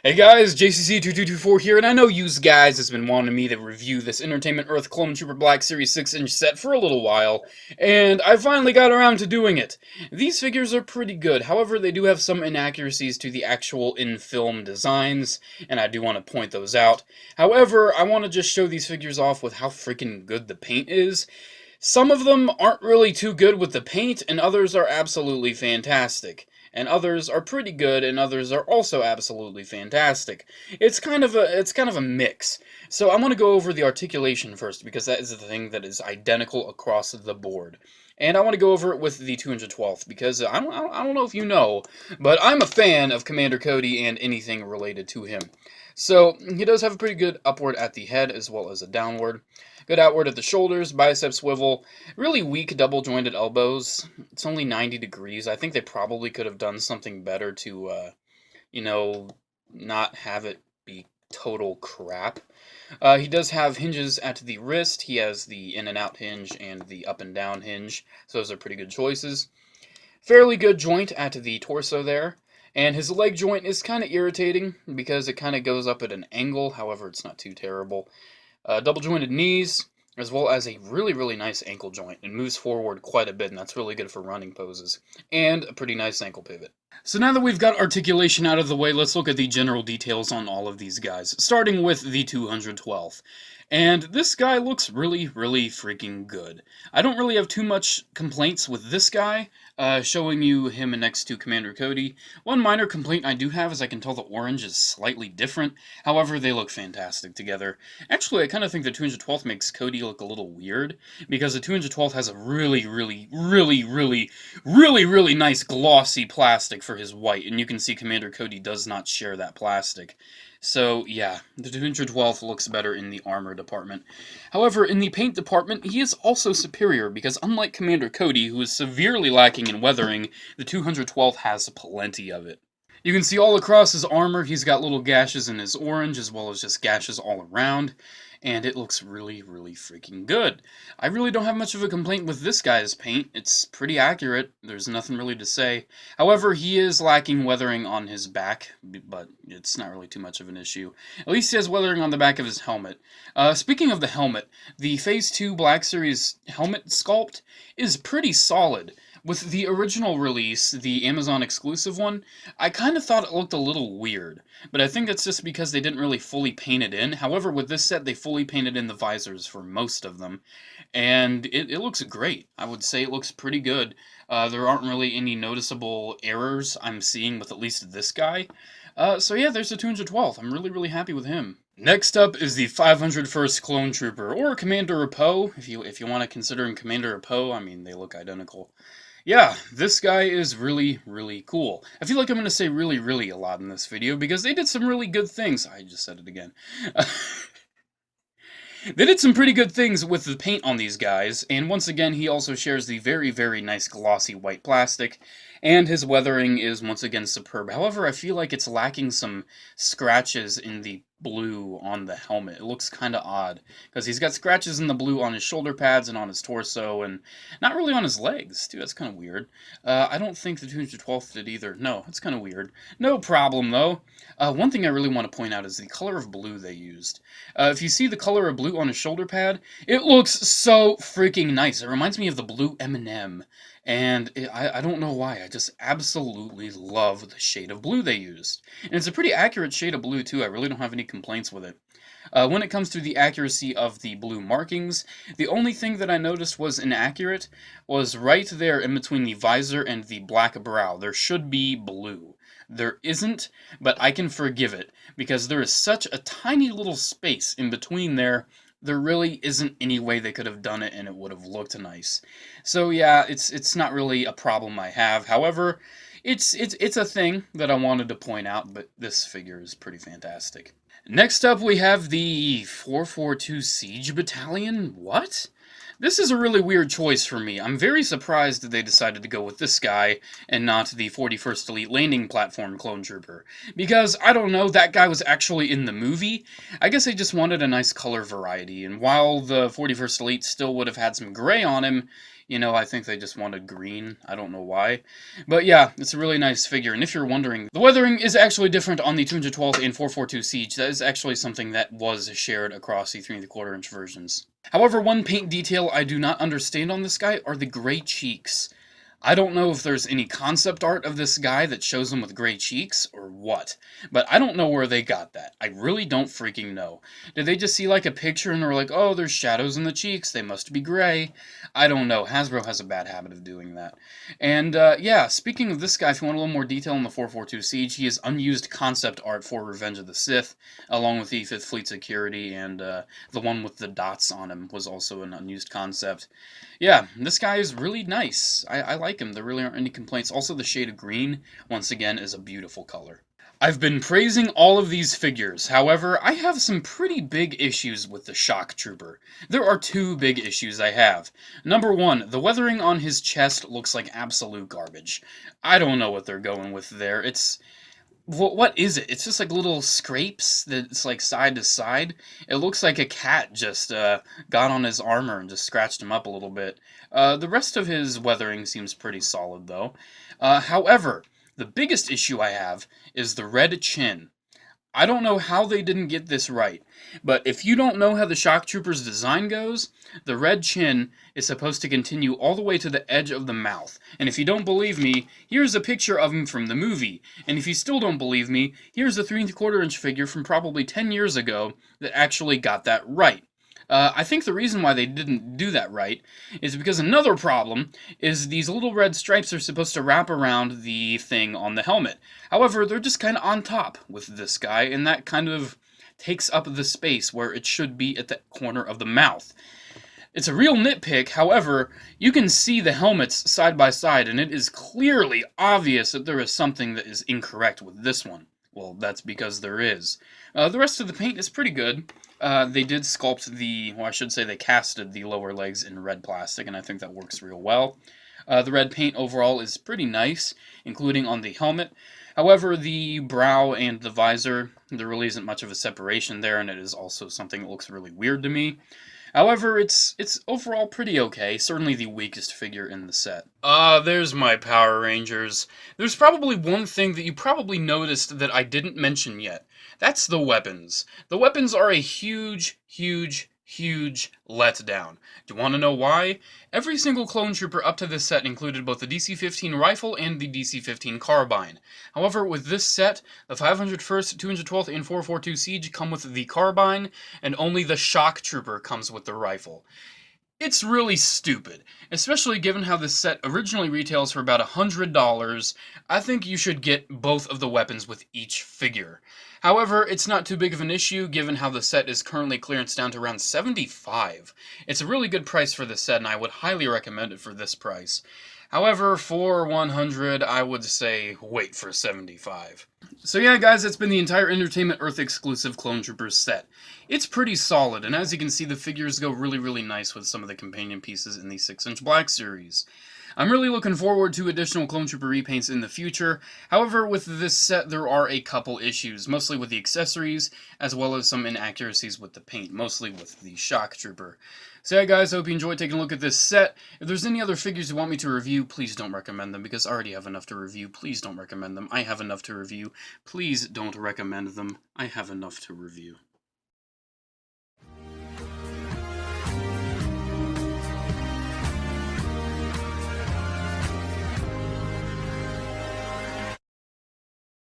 Hey guys, JCC2224 here, and I know you guys has been wanting me to review this Entertainment Earth Clone Trooper Black Series 6-inch set for a little while, and I finally got around to doing it. These figures are pretty good, however they do have some inaccuracies to the actual in-film designs, and I do want to point those out. However, I want to just show these figures off with how freaking good the paint is. Some of them aren't really too good with the paint, and others are absolutely fantastic. And others are pretty good, and others are also absolutely fantastic. It's kind of a mix. So I want to go over the articulation first, because that is the thing that is identical across the board. And I want to go over it with the 212th, because I don't know if you know, but I'm a fan of Commander Cody and anything related to him. So he does have a pretty good upward at the head, as well as a downward. Good outward at the shoulders, bicep swivel, really weak double jointed elbows. It's only 90 degrees. I think they probably could have done something better to, you know, not have it be total crap. He does have hinges at the wrist. He has the in and out hinge and the up and down hinge. So those are pretty good choices. Fairly good joint at the torso there. And his leg joint is kind of irritating because it kind of goes up at an angle. However, it's not too terrible. Double jointed knees, as well as a really, really nice ankle joint. It moves forward quite a bit, and that's really good for running poses. And a pretty nice ankle pivot. So now that we've got articulation out of the way, let's look at the general details on all of these guys, starting with the 212th. And this guy looks really, really freaking good. I don't really have too much complaints with this guy, showing you him next to Commander Cody. One minor complaint I do have is I can tell the orange is slightly different. However, they look fantastic together. Actually, I kind of think the 212th makes Cody look a little weird, because the 212th has a really, really, really, really, really, really nice glossy plastic for his white, and you can see Commander Cody does not share that plastic. So, yeah, the 212th looks better in the armor department. However, in the paint department, he is also superior, because unlike Commander Cody, who is severely lacking in weathering, the 212th has plenty of it. You can see all across his armor, he's got little gashes in his orange, as well as just gashes all around, and it looks really, really freaking good. I really don't have much of a complaint with this guy's paint. It's pretty accurate. There's nothing really to say. However, he is lacking weathering on his back, but it's not really too much of an issue. At least he has weathering on the back of his helmet. Speaking of the helmet, the Phase 2 Black Series helmet sculpt is pretty solid. With the original release, the Amazon exclusive one, I kind of thought it looked a little weird, but I think that's just because they didn't really fully paint it in. However, with this set, they fully painted in the visors for most of them, and it looks great. I would say it looks pretty good. There aren't really any noticeable errors I'm seeing with at least this guy. So yeah, there's the 212th. I'm really, really happy with him. Next up is the 501st Clone Trooper, or Commander Poe, if you want to consider him Commander Poe. I mean, they look identical. Yeah, this guy is really, really cool. I feel like I'm going to say really, really a lot in this video, because they did some really good things. I just said it again. They did some pretty good things with the paint on these guys, and once again, he also shares the very, very nice glossy white plastic, and his weathering is once again superb. However, I feel like it's lacking some scratches in the blue on the helmet. It looks kind of odd, because he's got scratches in the blue on his shoulder pads and on his torso, and not really on his legs, too. That's kind of weird. I don't think the 212th did either. No, it's kind of weird. No problem, though. One thing I really want to point out is the color of blue they used. If you see the color of blue on his shoulder pad, it looks so freaking nice. It reminds me of the blue M&M, and I don't know why. I just absolutely love the shade of blue they used. And it's a pretty accurate shade of blue, too. I really don't have any complaints with it. When it comes to the accuracy of the blue markings, the only thing that I noticed was inaccurate was right there in between the visor and the black brow. There should be blue. There isn't, but I can forgive it, because there is such a tiny little space in between there. There really isn't any way they could have done it and it would have looked nice. So yeah, it's not really a problem I have. However, it's a thing that I wanted to point out, but this figure is pretty fantastic. Next up, we have the 442 Siege Battalion. What? This is a really weird choice for me. I'm very surprised that they decided to go with this guy and not the 41st Elite Landing Platform Clone Trooper. Because, I don't know, that guy was actually in the movie. I guess they just wanted a nice color variety, and while the 41st Elite still would have had some gray on him, You know, I think they just wanted green. I don't know why. But yeah, it's a really nice figure. And if you're wondering, the weathering is actually different on the 212th and 442 Siege. That is actually something that was shared across the 3¼ inch versions. However, one paint detail I do not understand on this guy are the gray cheeks. I don't know if there's any concept art of this guy that shows him with gray cheeks or what, but I don't know where they got that. I really don't freaking know. Did they just see like a picture and were like, oh, there's shadows in the cheeks, they must be gray? I don't know. Hasbro has a bad habit of doing that. And yeah, speaking of this guy, if you want a little more detail on the 442 Siege, he is unused concept art for Revenge of the Sith, along with the 5th Fleet Security, and the one with the dots on him was also an unused concept. Yeah, this guy is really nice. I like him. There really aren't any complaints. Also, the shade of green, once again, is a beautiful color. I've been praising all of these figures. However, I have some pretty big issues with the Shock Trooper. There are two big issues I have. Number one, the weathering on his chest looks like absolute garbage. I don't know what they're going with there. What is it? It's just like little scrapes that's like side to side. It looks like a cat just got on his armor and just scratched him up a little bit. The rest of his weathering seems pretty solid though. However, the biggest issue I have is the red chin. I don't know how they didn't get this right, but if you don't know how the Shock Trooper's design goes, the red chin is supposed to continue all the way to the edge of the mouth. And if you don't believe me, here's a picture of him from the movie. And if you still don't believe me, here's a 3¼ inch figure from probably 10 years ago that actually got that right. I think the reason why they didn't do that right is because another problem is these little red stripes are supposed to wrap around the thing on the helmet. However, they're just kind of on top with this guy, and that kind of takes up the space where it should be at the corner of the mouth. It's a real nitpick, however, you can see the helmets side by side, and it is clearly obvious that there is something that is incorrect with this one. Well, that's because there is. The rest of the paint is pretty good. They did sculpt well, I should say they casted the lower legs in red plastic, and I think that works real well. The red paint overall is pretty nice, including on the helmet. However, the brow and the visor, there really isn't much of a separation there, and it is also something that looks really weird to me. However, it's overall pretty okay, certainly the weakest figure in the set. There's my Power Rangers. There's probably one thing that you probably noticed that I didn't mention yet. That's the weapons. The weapons are a huge letdown. Do you want to know why? Every single clone trooper up to this set included both the DC-15 rifle and the DC-15 carbine. However, with this set, the 501st, 212th, and 442 Siege come with the carbine, and only the Shock Trooper comes with the rifle. It's really stupid, especially given how this set originally retails for about $100. I think you should get both of the weapons with each figure. However, it's not too big of an issue given how the set is currently clearance down to around $75. It's a really good price for this set, and I would highly recommend it for this price. However, for $100, I would say wait for $75. So yeah, guys, that's been the entire Entertainment Earth exclusive Clone Troopers set. It's pretty solid, and as you can see, the figures go really nice with some of the companion pieces in the 6-inch Black series. I'm really looking forward to additional Clone Trooper repaints in the future. However, with this set, there are a couple issues, mostly with the accessories, as well as some inaccuracies with the paint, mostly with the Shock Trooper. So yeah, guys, I hope you enjoyed taking a look at this set. If there's any other figures you want me to review, please don't recommend them, because I already have enough to review. Please don't recommend them. I have enough to review. Please don't recommend them. I have enough to review.